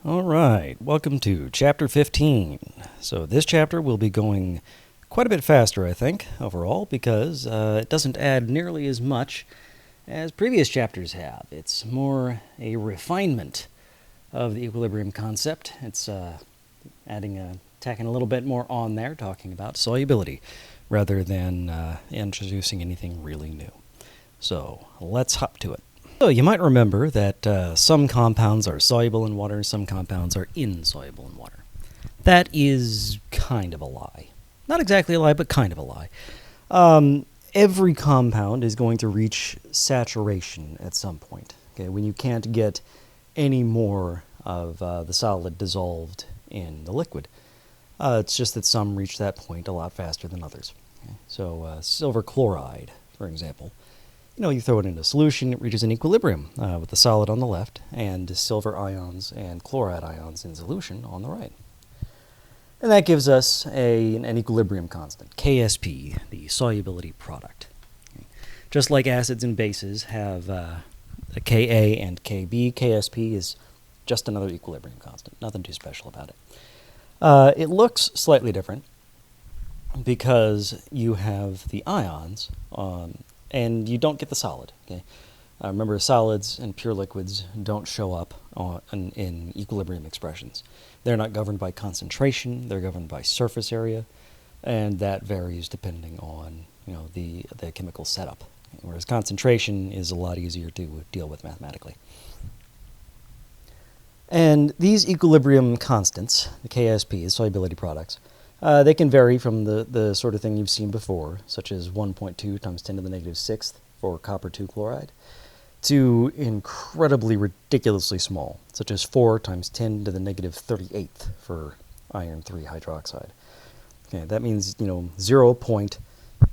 All right, welcome to Chapter 15. So this chapter will be going quite a bit faster, I think, overall, because it doesn't add nearly as much as previous chapters have. It's more a refinement of the equilibrium concept. It's tacking a little bit more on there, talking about solubility, rather than introducing anything really new. So let's hop to it. So you might remember that some compounds are soluble in water, some compounds are insoluble in water. That is kind of a lie. Not exactly a lie, but kind of a lie. Every compound is going to reach saturation at some point, okay, when you can't get any more of the solid dissolved in the liquid. It's just that some reach that point a lot faster than others. Okay? So silver chloride, for example, you throw it into solution, it reaches an equilibrium with the solid on the left and silver ions and chloride ions in solution on the right. And that gives us an equilibrium constant, KSP, the solubility product. Okay. Just like acids and bases have a Ka and Kb, KSP is just another equilibrium constant, nothing too special about it. It looks slightly different because you have the ions and you don't get the solid. Okay? Remember, solids and pure liquids don't show up in equilibrium expressions. They're not governed by concentration, they're governed by surface area, and that varies depending on the chemical setup. Whereas concentration is a lot easier to deal with mathematically. And these equilibrium constants, the KSPs, solubility products, they can vary from the sort of thing you've seen before, such as 1.2 times 10 to the negative 6th for copper 2 chloride, to incredibly ridiculously small, such as 4 times 10 to the negative 38th for iron 3 hydroxide. Okay, that means, 0 point,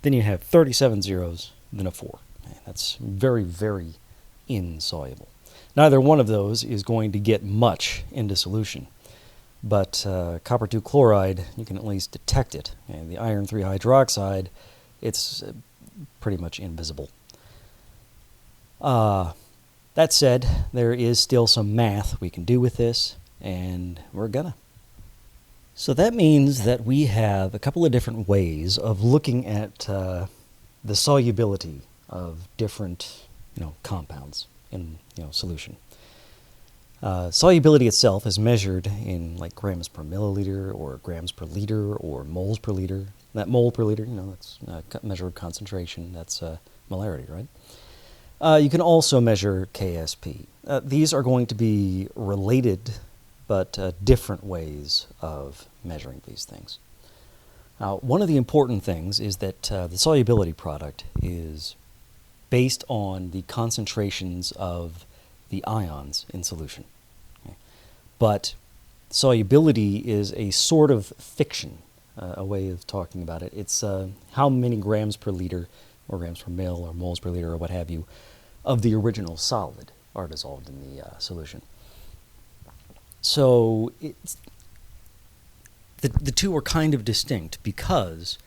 then you have 37 zeros, then a 4. Okay, that's very, very insoluble. Neither one of those is going to get much into solution. But copper 2 chloride, you can at least detect it. And the iron 3 hydroxide, it's pretty much invisible. That said, there is still some math we can do with this, and we're gonna. So that means that we have a couple of different ways of looking at the solubility of different compounds in solution. Solubility itself is measured in like grams per milliliter or grams per liter or moles per liter. That mole per liter, that's a measure of concentration. That's molarity, right? You can also measure KSP. These are going to be related but different ways of measuring these things. Now, one of the important things is that the solubility product is based on the concentrations of the ions in solution. Okay. But solubility is a sort of fiction, a way of talking about it. It's how many grams per liter or grams per mil or moles per liter or what have you of the original solid are dissolved in the solution. So the two are kind of distinct because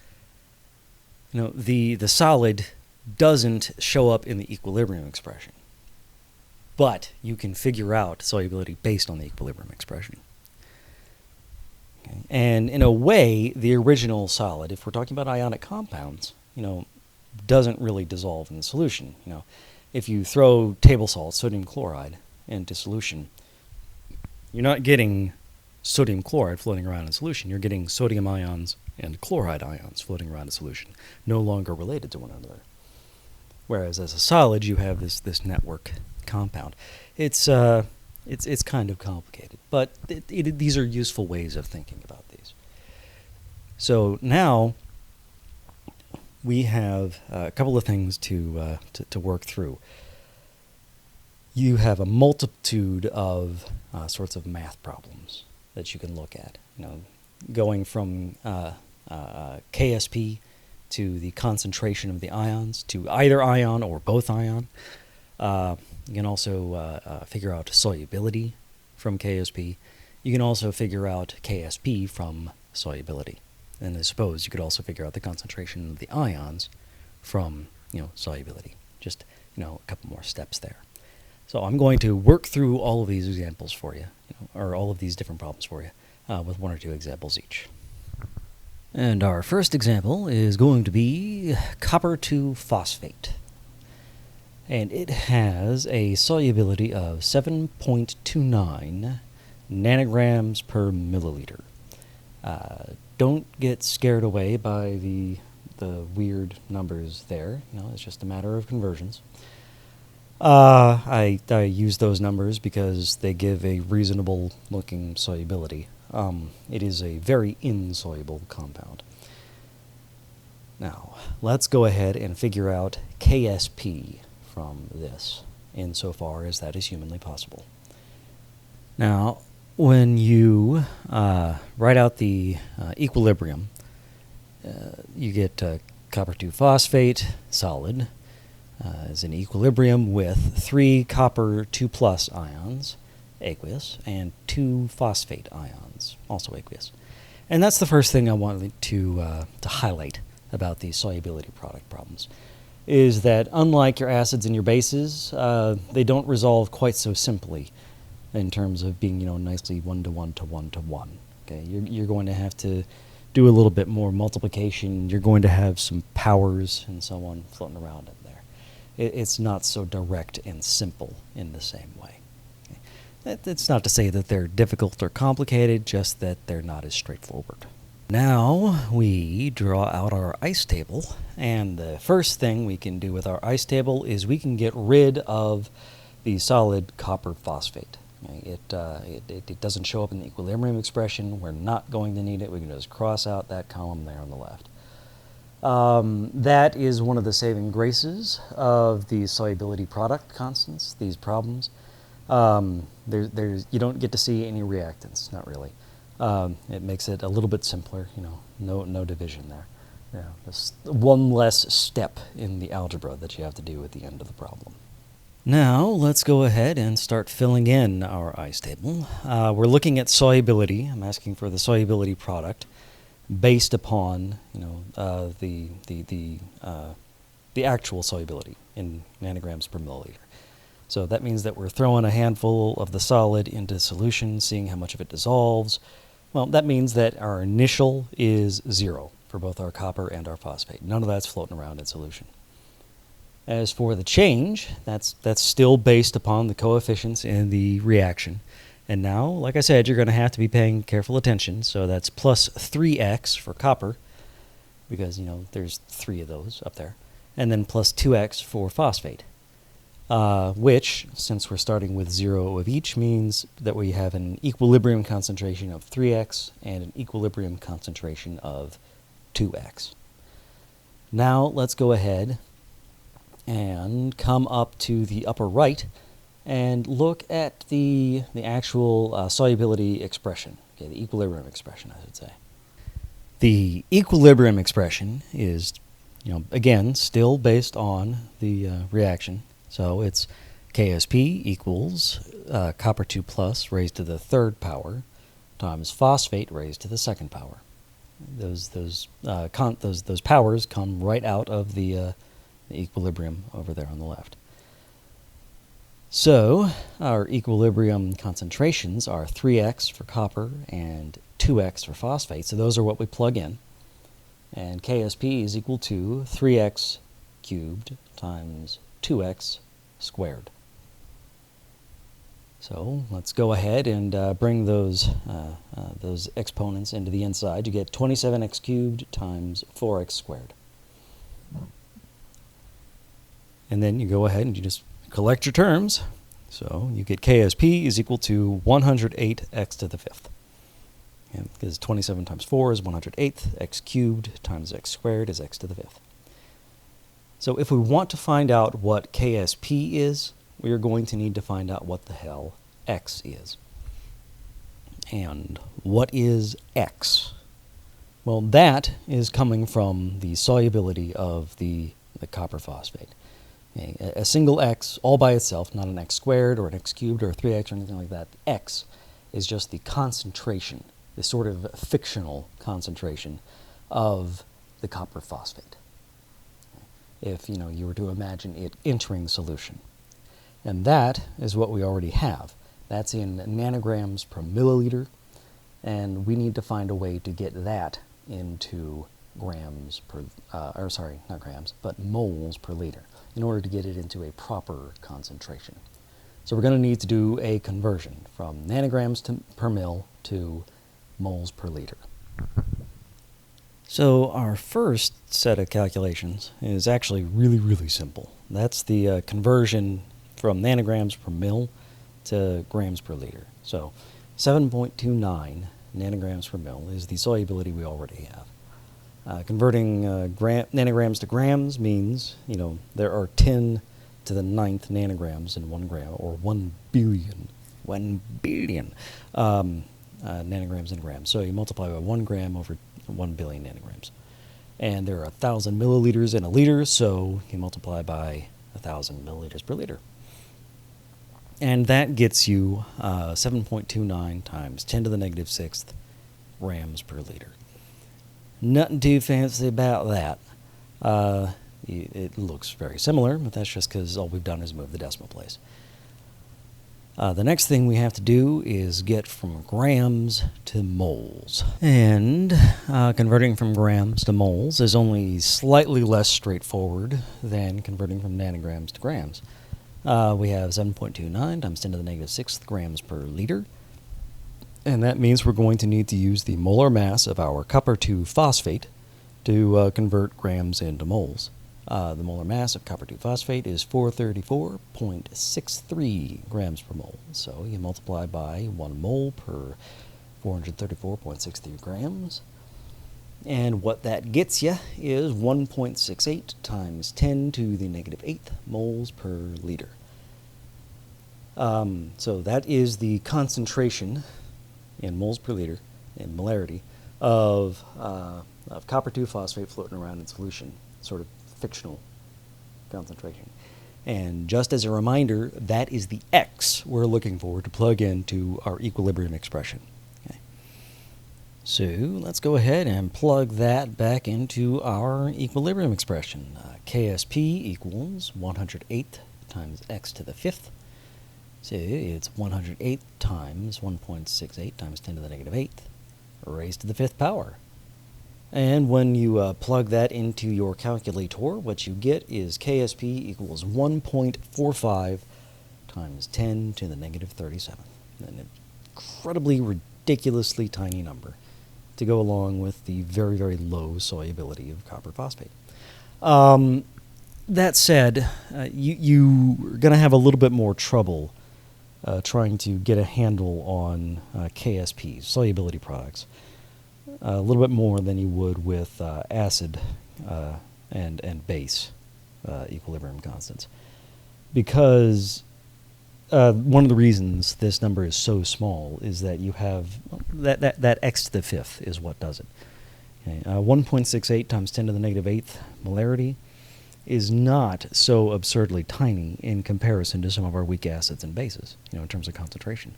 the solid doesn't show up in the equilibrium expression. But you can figure out solubility based on the equilibrium expression. Okay. And in a way, the original solid, if we're talking about ionic compounds, doesn't really dissolve in the solution. If you throw table salt, sodium chloride, into solution, you're not getting sodium chloride floating around in solution. You're getting sodium ions and chloride ions floating around in solution, no longer related to one another. Whereas as a solid, you have this network compound. It's kind of complicated, but these are useful ways of thinking about these. So now we have a couple of things to work through. You have a multitude of sorts of math problems that you can look at. Going from KSP to the concentration of the ions to either ion or both ion. You can also figure out solubility from KSP. You can also figure out KSP from solubility. And I suppose you could also figure out the concentration of the ions from solubility. Just a couple more steps there. So I'm going to work through all of these examples for you, or all of these different problems for you, with one or two examples each. And our first example is going to be copper to phosphate. And it has a solubility of 7.29 nanograms per milliliter. Don't get scared away by the weird numbers there. It's just a matter of conversions. I use those numbers because they give a reasonable looking solubility. It is a very insoluble compound. Now, let's go ahead and figure out KSP from this, insofar as that is humanly possible. Now, when you write out the equilibrium, you get copper 2 phosphate, solid, is in equilibrium with 3 copper 2 plus ions, aqueous, and 2 phosphate ions, also aqueous. And that's the first thing I wanted to highlight about these solubility product problems, is that unlike your acids and your bases, they don't resolve quite so simply in terms of being, nicely 1-to-1 to 1-to-1. Okay, you're going to have to do a little bit more multiplication. You're going to have some powers and so on floating around in there. It's not so direct and simple in the same way. Okay. It's not to say that they're difficult or complicated, just that they're not as straightforward. Now we draw out our ice table, and the first thing we can do with our ice table is we can get rid of the solid copper phosphate. Okay. It doesn't show up in the equilibrium expression. We're not going to need it. We can just cross out that column there on the left. That is one of the saving graces of the solubility product constants, these problems. You don't get to see any reactants, not really. It makes it a little bit simpler, no division there. Just one less step in the algebra that you have to do at the end of the problem. Now, let's go ahead and start filling in our ice table. We're looking at solubility. I'm asking for the solubility product based upon, the actual solubility in nanograms per milliliter. So that means that we're throwing a handful of the solid into solution, seeing how much of it dissolves. Well, that means that our initial is 0 for both our copper and our phosphate. None of that's floating around in solution. As for the change, that's still based upon the coefficients in the reaction. And now, like I said, you're going to have to be paying careful attention. So that's plus 3x for copper, because, there's 3 of those up there. And then plus 2x for phosphate, which, since we're starting with 0 of each, means that we have an equilibrium concentration of 3x and an equilibrium concentration of 2x. Now, let's go ahead and come up to the upper right and look at the actual solubility expression, okay, the equilibrium expression, I should say. The equilibrium expression is, again, still based on the reaction. So it's KSP equals copper 2 plus raised to the 3rd power times phosphate raised to the 2nd power. Those powers come right out of the equilibrium over there on the left. So our equilibrium concentrations are 3x for copper and 2x for phosphate. So those are what we plug in. And KSP is equal to 3x cubed times 2x squared. So let's go ahead and bring those exponents into the inside. You get 27x cubed times 4x squared. And then you go ahead and you just collect your terms. So you get KSP is equal to 108x to the 5th. And because 27 times 4 is 108th, x cubed times x squared is x to the 5th. So if we want to find out what KSP is, we are going to need to find out what the hell x is. And what is x? Well, that is coming from the solubility of the copper phosphate. Okay, a single x all by itself, not an x squared or an x cubed or a 3x or anything like that. X is just the concentration, the sort of fictional concentration of the copper phosphate. If you were to imagine it entering solution. And that is what we already have. That's in nanograms per milliliter, and we need to find a way to get that into grams per, or sorry, not grams, but moles per liter, in order to get it into a proper concentration. So we're going to need to do a conversion from nanograms per mil to moles per liter. So our first set of calculations is actually really, really simple. That's the conversion from nanograms per mil to grams per liter. So 7.29 nanograms per mil is the solubility we already have. Converting nanograms to grams means, there are 10 to the 9th nanograms in 1 gram, or 1 billion nanograms in grams. So you multiply by 1 gram over 1 billion nanograms. And there are 1,000 milliliters in a liter, so you multiply by 1,000 milliliters per liter. And that gets you 7.29 times 10 to the negative 6th grams per liter. Nothing too fancy about that. It looks very similar, but that's just because all we've done is move the decimal place. The next thing we have to do is get from grams to moles. And converting from grams to moles is only slightly less straightforward than converting from nanograms to grams. We have 7.29 times 10 to the negative 6th grams per liter. And that means we're going to need to use the molar mass of our copper 2 phosphate to convert grams into moles. The molar mass of copper 2 phosphate is 434.63 grams per mole. So you multiply by 1 mole per 434.63 grams. And what that gets you is 1.68 times 10 to the negative 8th moles per liter. So that is the concentration in moles per liter, in molarity, of copper 2 phosphate floating around in solution, sort of fictional concentration. And just as a reminder, that is the X we're looking for to plug into our equilibrium expression. Okay. So let's go ahead and plug that back into our equilibrium expression. KSP equals 108 times x to the 5th. So it's 108 times 1.68 times 10 to the negative 8th raised to the 5th power. And when you plug that into your calculator, what you get is KSP equals 1.45 times 10 to the negative 37. An incredibly, ridiculously tiny number to go along with the very, very low solubility of copper phosphate. That said, you're going to have a little bit more trouble trying to get a handle on KSPs, solubility products, a little bit more than you would with acid and base equilibrium constants. Because one of the reasons this number is so small is that you have that x to the 5th is what does it. Okay. 1.68 times 10 to the negative 8th molarity is not so absurdly tiny in comparison to some of our weak acids and bases, in terms of concentration.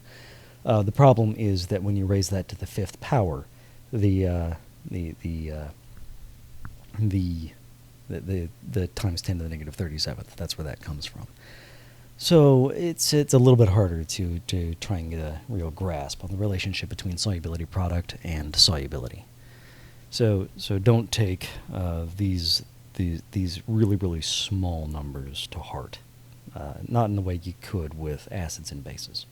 The problem is that when you raise that to the 5th power, the times 10 to the negative 37th, that's where that comes from. So it's a little bit harder to try and get a real grasp on the relationship between solubility product and solubility. So don't take these really, really small numbers to heart, not in the way you could with acids and bases.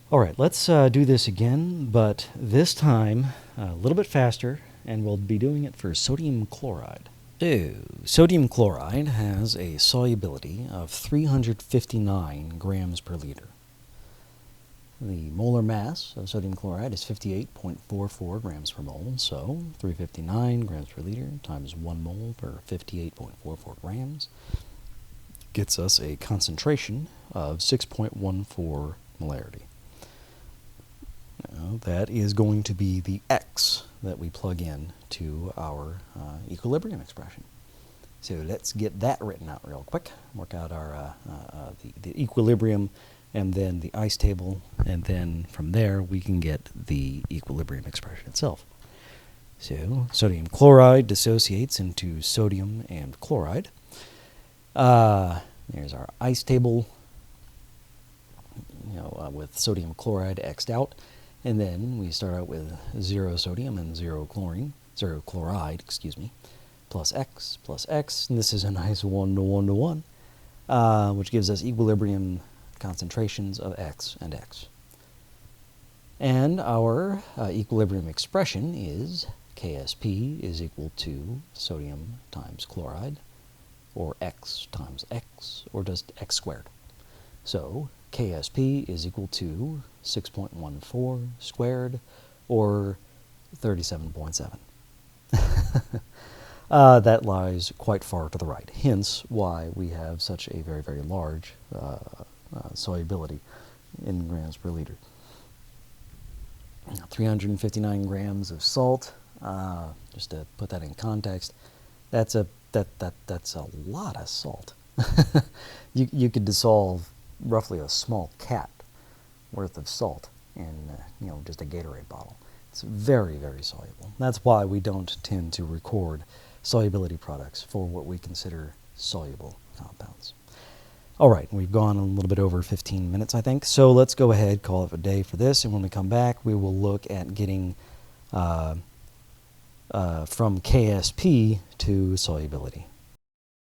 All right, let's do this again, but this time a little bit faster, and we'll be doing it for sodium chloride. So, sodium chloride has a solubility of 359 grams per liter. The molar mass of sodium chloride is 58.44 grams per mole, so 359 grams per liter times 1 mole per 58.44 grams gets us a concentration of 6.14 molarity. Now, that is going to be the X that we plug in to our equilibrium expression. So let's get that written out real quick, work out our the equilibrium and then the ice table, and then from there we can get the equilibrium expression itself. So sodium chloride dissociates into sodium and chloride. There's our ice table, with sodium chloride X'd out. And then we start out with 0 sodium and 0 chloride, plus X, and this is a nice 1 to 1 to 1, which gives us equilibrium concentrations of X and X. And our equilibrium expression is KSP is equal to sodium times chloride, or X times X, or just X squared. So KSP is equal to 6.14 squared, or 37.7. That lies quite far to the right, hence why we have such a very, very large solubility in grams per liter. 359 grams of salt, just to put that in context, that's a lot of salt. You could dissolve roughly a small cat worth of salt in just a Gatorade bottle. It's very, very soluble. That's why we don't tend to record solubility products for what we consider soluble compounds. All right, we've gone a little bit over 15 minutes, I think. So let's go ahead, call it a day for this, and when we come back, we will look at getting from KSP to solubility.